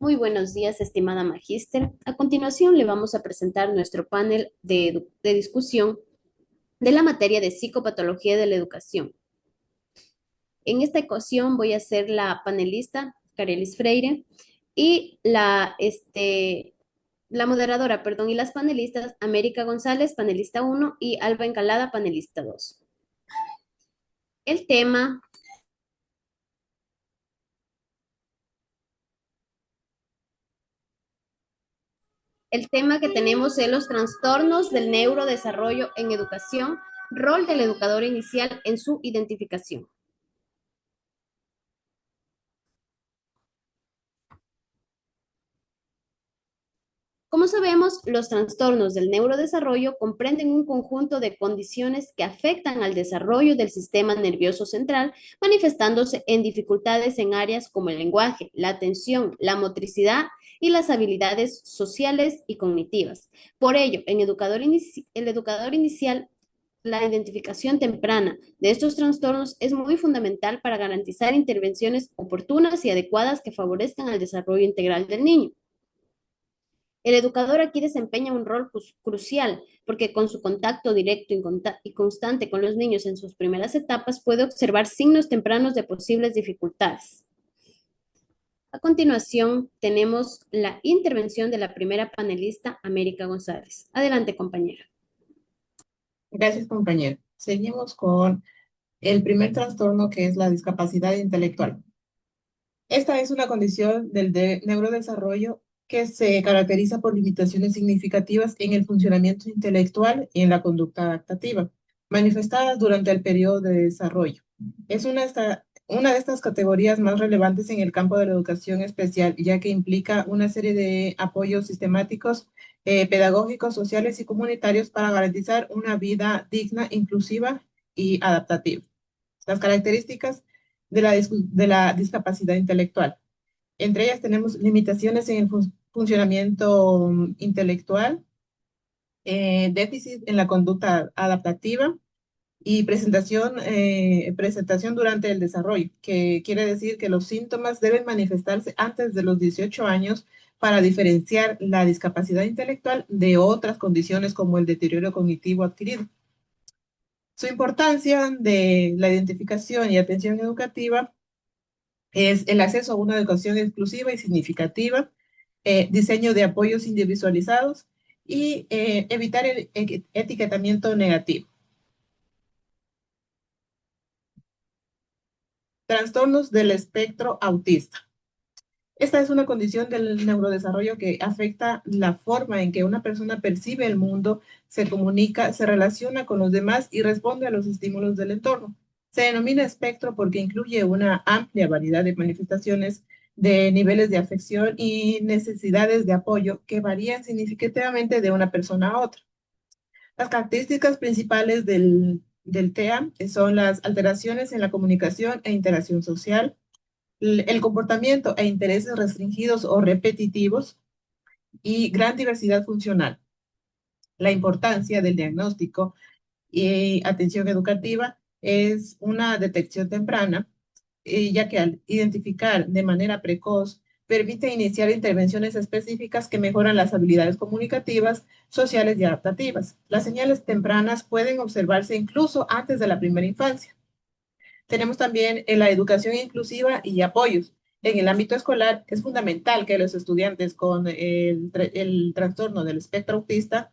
Muy buenos días, estimada magíster. A continuación, le vamos a presentar nuestro panel de discusión de la materia de psicopatología de la educación. En esta ocasión voy a ser la panelista, Carelis Freire, y la moderadora, perdón, y las panelistas, América González, panelista uno, y Alba Encalada, panelista 2. El tema El tema que tenemos es los trastornos del neurodesarrollo en educación, rol del educador inicial en su identificación. Como sabemos, los trastornos del neurodesarrollo comprenden un conjunto de condiciones que afectan al desarrollo del sistema nervioso central, manifestándose en dificultades en áreas como el lenguaje, la atención, la motricidad y las habilidades sociales y cognitivas. Por ello, el educador inicial, la identificación temprana de estos trastornos es muy fundamental para garantizar intervenciones oportunas y adecuadas que favorezcan el desarrollo integral del niño. El educador aquí desempeña un rol crucial porque con su contacto directo y constante con los niños en sus primeras etapas puede observar signos tempranos de posibles dificultades. A continuación, tenemos la intervención de la primera panelista, América González. Adelante, compañera. Gracias, compañero. Seguimos con el primer trastorno, que es la discapacidad intelectual. Esta es una condición del neurodesarrollo que se caracteriza por limitaciones significativas en el funcionamiento intelectual y en la conducta adaptativa, manifestadas durante el periodo de desarrollo. Es una de estas categorías más relevantes en el campo de la educación especial, ya que implica una serie de apoyos sistemáticos, pedagógicos, sociales y comunitarios para garantizar una vida digna, inclusiva y adaptativa. Las características de la discapacidad intelectual. Entre ellas tenemos limitaciones en el funcionamiento intelectual, déficit en la conducta adaptativa y presentación durante el desarrollo, que quiere decir que los síntomas deben manifestarse antes de los 18 años para diferenciar la discapacidad intelectual de otras condiciones como el deterioro cognitivo adquirido. Su importancia de la identificación y atención educativa es el acceso a una educación exclusiva y significativa, diseño de apoyos individualizados y evitar el etiquetamiento negativo. Trastornos del espectro autista. Esta es una condición del neurodesarrollo que afecta la forma en que una persona percibe el mundo, se comunica, se relaciona con los demás y responde a los estímulos del entorno. Se denomina espectro porque incluye una amplia variedad de manifestaciones de niveles de afección y necesidades de apoyo que varían significativamente de una persona a otra. Las características principales del TEA son las alteraciones en la comunicación e interacción social, el comportamiento e intereses restringidos o repetitivos y gran diversidad funcional. La importancia del diagnóstico y atención educativa es una detección temprana, ya que al identificar de manera precoz permite iniciar intervenciones específicas que mejoran las habilidades comunicativas, sociales y adaptativas. Las señales tempranas pueden observarse incluso antes de la primera infancia. Tenemos también la educación inclusiva y apoyos. En el ámbito escolar es fundamental que los estudiantes con el trastorno del espectro autista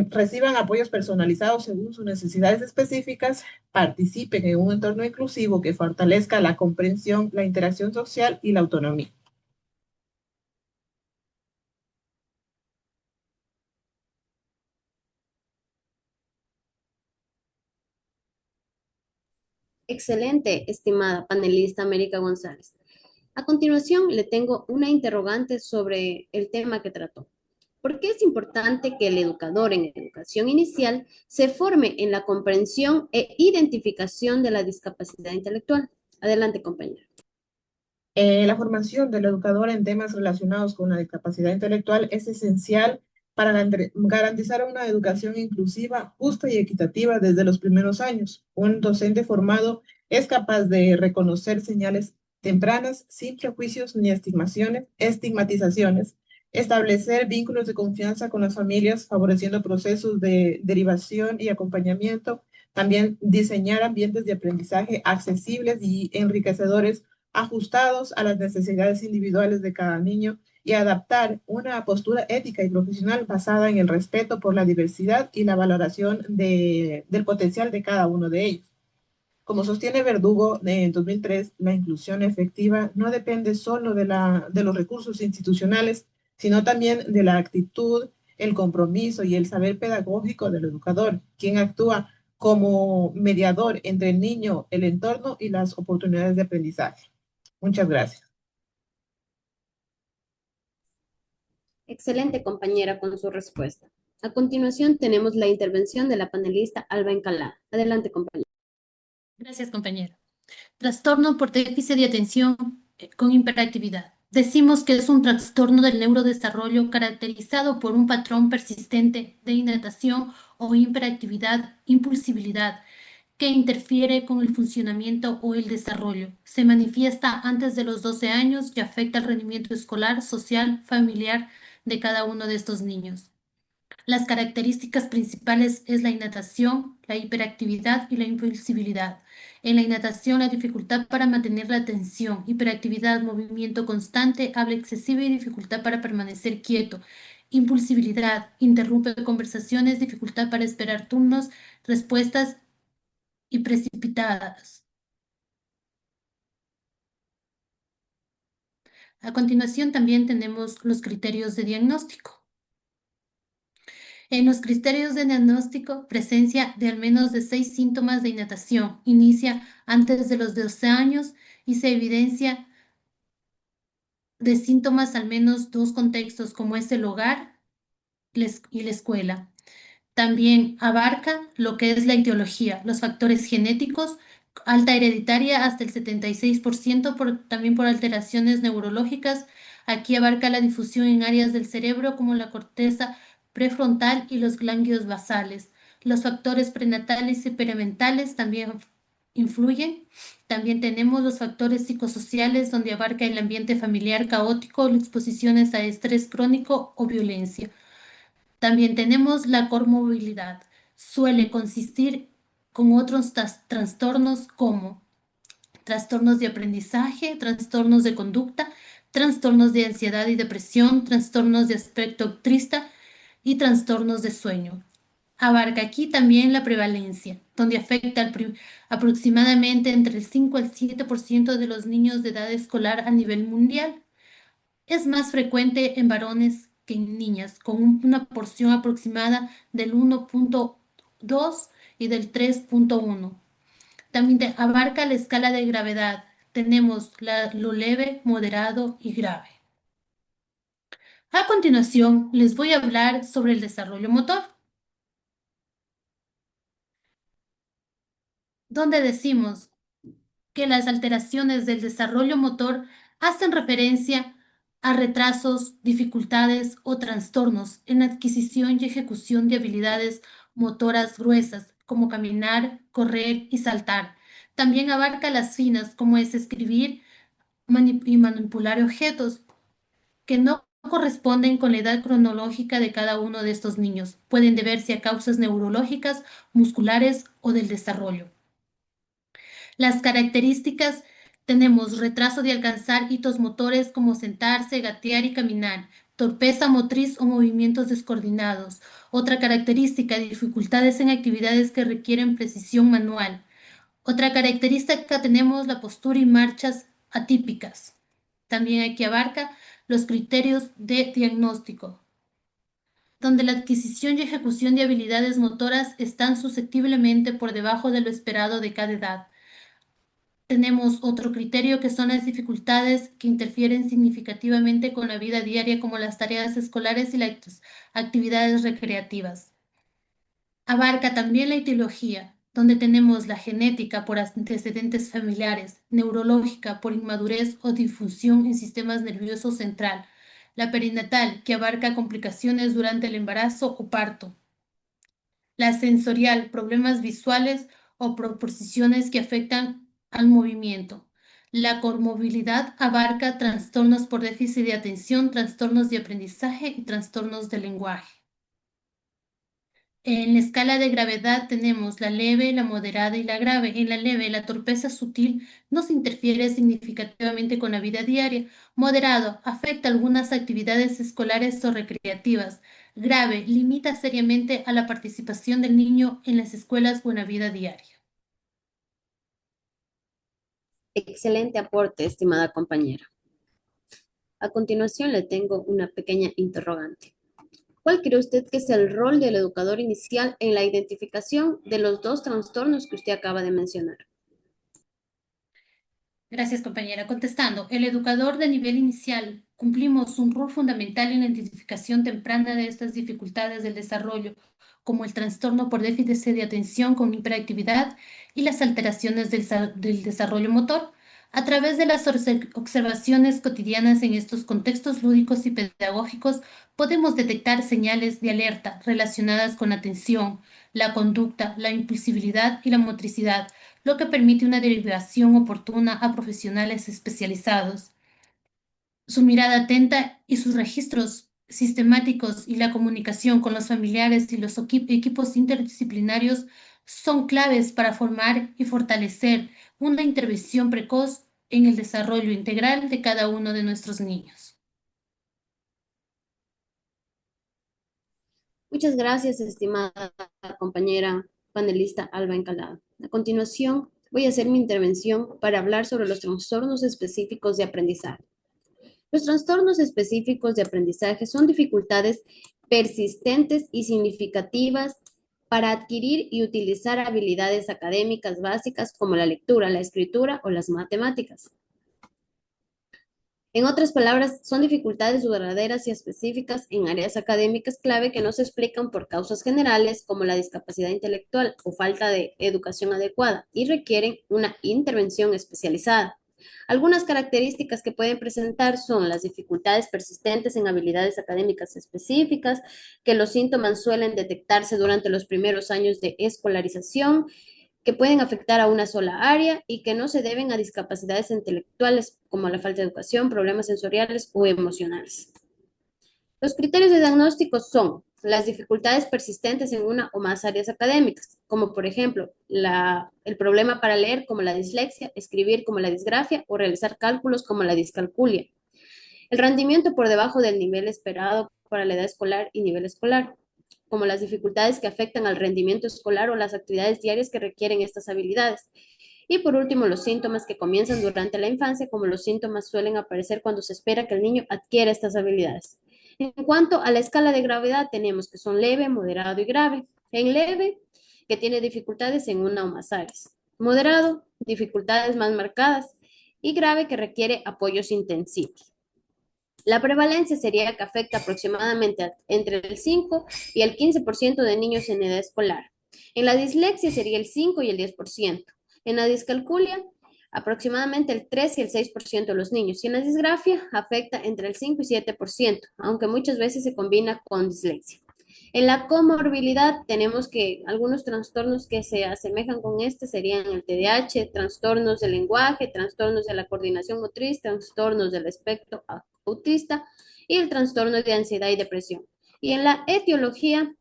reciban apoyos personalizados según sus necesidades específicas, participen en un entorno inclusivo que fortalezca la comprensión, la interacción social y la autonomía. Excelente, estimada panelista América González. A continuación, le tengo una interrogante sobre el tema que trató. ¿Por qué es importante que el educador en educación inicial se forme en la comprensión e identificación de la discapacidad intelectual? Adelante, compañero. La formación del educador en temas relacionados con la discapacidad intelectual es esencial para garantizar una educación inclusiva, justa y equitativa desde los primeros años. Un docente formado es capaz de reconocer señales tempranas sin prejuicios ni estigmatizaciones, establecer vínculos de confianza con las familias, favoreciendo procesos de derivación y acompañamiento, también diseñar ambientes de aprendizaje accesibles y enriquecedores, ajustados a las necesidades individuales de cada niño y adaptar una postura ética y profesional basada en el respeto por la diversidad y la valoración del potencial de cada uno de ellos. Como sostiene Verdugo en 2003, la inclusión efectiva no depende solo de los recursos institucionales, sino también de la actitud, el compromiso y el saber pedagógico del educador, quien actúa como mediador entre el niño, el entorno y las oportunidades de aprendizaje. Muchas gracias. Excelente, compañera, con su respuesta. A continuación, tenemos la intervención de la panelista Alba Encalada. Adelante, compañera. Gracias, compañero. Trastorno por déficit de atención con hiperactividad. Decimos que es un trastorno del neurodesarrollo caracterizado por un patrón persistente de inatación o hiperactividad, impulsibilidad, que interfiere con el funcionamiento o el desarrollo. Se manifiesta antes de los 12 años y afecta el rendimiento escolar, social, familiar de cada uno de estos niños. Las características principales es la inatación, la hiperactividad y la impulsibilidad. En la inatación, la dificultad para mantener la atención, hiperactividad, movimiento constante, habla excesiva y dificultad para permanecer quieto. Impulsibilidad, interrumpe conversaciones, dificultad para esperar turnos, respuestas y precipitadas. A continuación también tenemos los criterios de diagnóstico. En los criterios de diagnóstico, presencia de al menos de 6 síntomas de inatación. Inicia antes de los 12 años y se evidencia de síntomas al menos 2 contextos, como es el hogar y la escuela. También abarca lo que es la etiología, los factores genéticos, alta hereditaria hasta el 76%, también por alteraciones neurológicas. Aquí abarca la difusión en áreas del cerebro como la corteza prefrontal y los ganglios basales. Los factores prenatales y perimentales también influyen. También tenemos los factores psicosociales, donde abarca el ambiente familiar caótico, las exposiciones a estrés crónico o violencia. También tenemos la comorbilidad. Suele consistir con otros trastornos como trastornos de aprendizaje, trastornos de conducta, trastornos de ansiedad y depresión, trastornos de aspecto autista y trastornos de sueño. Abarca aquí también la prevalencia, donde afecta aproximadamente entre el 5 al 7% de los niños de edad escolar a nivel mundial. Es más frecuente en varones que en niñas, con una porción aproximada del 1.2 y del 3.1. También abarca la escala de gravedad. Tenemos lo leve, moderado y grave. A continuación, les voy a hablar sobre el desarrollo motor, donde decimos que las alteraciones del desarrollo motor hacen referencia a retrasos, dificultades o trastornos en la adquisición y ejecución de habilidades motoras gruesas, como caminar, correr y saltar. También abarca las finas, como es escribir y manipular objetos, que no corresponden con la edad cronológica de cada uno de estos niños. Pueden deberse a causas neurológicas, musculares o del desarrollo. Las características: tenemos retraso de alcanzar hitos motores como sentarse, gatear y caminar, torpeza motriz o movimientos descoordinados. Otra característica: dificultades en actividades que requieren precisión manual. Otra característica: tenemos la postura y marchas atípicas. También aquí abarca los criterios de diagnóstico, donde la adquisición y ejecución de habilidades motoras están susceptiblemente por debajo de lo esperado de cada edad. Tenemos otro criterio, que son las dificultades que interfieren significativamente con la vida diaria, como las tareas escolares y las actividades recreativas. Abarca también la etiología, donde tenemos la genética por antecedentes familiares, neurológica por inmadurez o difusión en sistemas nervioso central, la perinatal, que abarca complicaciones durante el embarazo o parto, la sensorial, problemas visuales o proposiciones que afectan al movimiento, La comorbilidad abarca trastornos por déficit de atención, trastornos de aprendizaje y trastornos del lenguaje. En la escala de gravedad tenemos la leve, la moderada y la grave. En la leve, la torpeza sutil no se interfiere significativamente con la vida diaria. Moderado, afecta algunas actividades escolares o recreativas. Grave, limita seriamente a la participación del niño en las escuelas o en la vida diaria. Excelente aporte, estimada compañera. A continuación le tengo una pequeña interrogante. ¿Cuál cree usted que es el rol del educador inicial en la identificación de los dos trastornos que usted acaba de mencionar? Gracias, compañera. Contestando, el educador de nivel inicial cumplimos un rol fundamental en la identificación temprana de estas dificultades del desarrollo, como el trastorno por déficit de atención con hiperactividad y las alteraciones del desarrollo motor. A través de las observaciones cotidianas en estos contextos lúdicos y pedagógicos, podemos detectar señales de alerta relacionadas con la atención, la conducta, la impulsividad y la motricidad, lo que permite una derivación oportuna a profesionales especializados. Su mirada atenta y sus registros sistemáticos y la comunicación con los familiares y los equipos interdisciplinarios son claves para formar y fortalecer una intervención precoz en el desarrollo integral de cada uno de nuestros niños. Muchas gracias, estimada compañera panelista Alba Encalada. A continuación, voy a hacer mi intervención para hablar sobre los trastornos específicos de aprendizaje. Los trastornos específicos de aprendizaje son dificultades persistentes y significativas para adquirir y utilizar habilidades académicas básicas como la lectura, la escritura o las matemáticas. En otras palabras, son dificultades duraderas y específicas en áreas académicas clave que no se explican por causas generales como la discapacidad intelectual o falta de educación adecuada y requieren una intervención especializada. Algunas características que pueden presentar son las dificultades persistentes en habilidades académicas específicas, que los síntomas suelen detectarse durante los primeros años de escolarización, que pueden afectar a una sola área y que no se deben a discapacidades intelectuales como la falta de educación, problemas sensoriales o emocionales. Los criterios de diagnóstico son las dificultades persistentes en una o más áreas académicas, como por ejemplo el problema para leer como la dislexia, escribir como la disgrafia o realizar cálculos como la discalculia. El rendimiento por debajo del nivel esperado para la edad escolar y nivel escolar, como las dificultades que afectan al rendimiento escolar o las actividades diarias que requieren estas habilidades. Y por último, los síntomas que comienzan durante la infancia, como los síntomas suelen aparecer cuando se espera que el niño adquiera estas habilidades. En cuanto a la escala de gravedad, tenemos que son leve, moderado y grave. En leve, que tiene dificultades en una o más áreas. Moderado, dificultades más marcadas. Y grave, que requiere apoyos intensivos. La prevalencia sería que afecta aproximadamente entre el 5 y el 15% de niños en edad escolar. En la dislexia sería el 5 y el 10%. En la discalculia, aproximadamente el 3 y el 6% de los niños. Y en la disgrafia, afecta entre el 5 y 7%, aunque muchas veces se combina con dislexia. En la comorbilidad tenemos que algunos trastornos que se asemejan con este serían el TDAH, trastornos del lenguaje, trastornos de la coordinación motriz, trastornos del espectro autista y el trastorno de ansiedad y depresión. Y en la etiología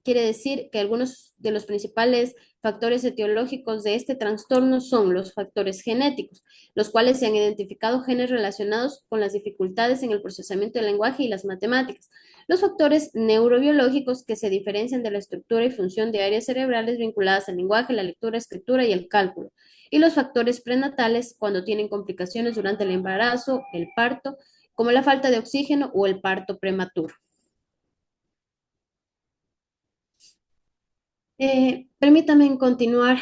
quiere decir que algunos de los principales factores etiológicos de este trastorno son los factores genéticos, los cuales se han identificado genes relacionados con las dificultades en el procesamiento del lenguaje y las matemáticas. Los factores neurobiológicos que se diferencian de la estructura y función de áreas cerebrales vinculadas al lenguaje, la lectura, escritura y el cálculo. Y los factores prenatales cuando tienen complicaciones durante el embarazo, el parto, como la falta de oxígeno o el parto prematuro. Permítame continuar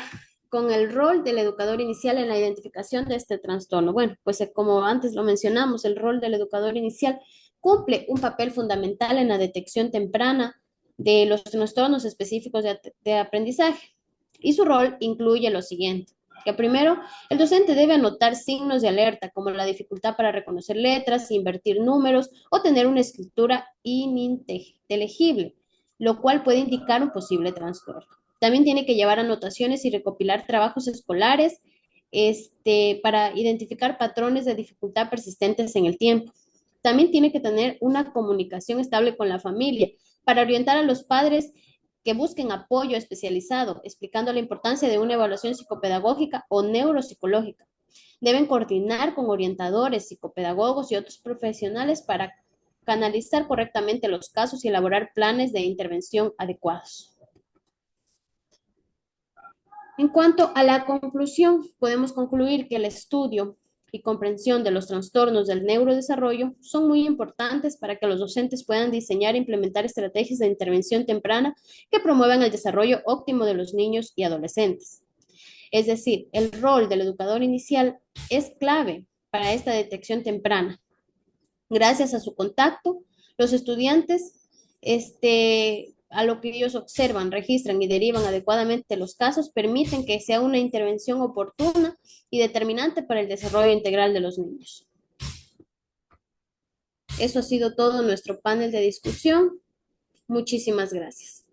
con el rol del educador inicial en la identificación de este trastorno. Bueno, pues como antes lo mencionamos, el rol del educador inicial cumple un papel fundamental en la detección temprana de los trastornos específicos de aprendizaje. Y su rol incluye lo siguiente, que primero, el docente debe anotar signos de alerta, como la dificultad para reconocer letras, invertir números o tener una escritura ininteligible, lo cual puede indicar un posible trastorno. También tiene que llevar anotaciones y recopilar trabajos escolares para identificar patrones de dificultad persistentes en el tiempo. También tiene que tener una comunicación estable con la familia para orientar a los padres que busquen apoyo especializado, explicando la importancia de una evaluación psicopedagógica o neuropsicológica. Deben coordinar con orientadores, psicopedagogos y otros profesionales para canalizar correctamente los casos y elaborar planes de intervención adecuados. En cuanto a la conclusión, podemos concluir que el estudio y comprensión de los trastornos del neurodesarrollo son muy importantes para que los docentes puedan diseñar e implementar estrategias de intervención temprana que promuevan el desarrollo óptimo de los niños y adolescentes. Es decir, el rol del educador inicial es clave para esta detección temprana. Gracias a su contacto, los estudiantes, a lo que ellos observan, registran y derivan adecuadamente los casos, permiten que sea una intervención oportuna y determinante para el desarrollo integral de los niños. Eso ha sido todo nuestro panel de discusión. Muchísimas gracias.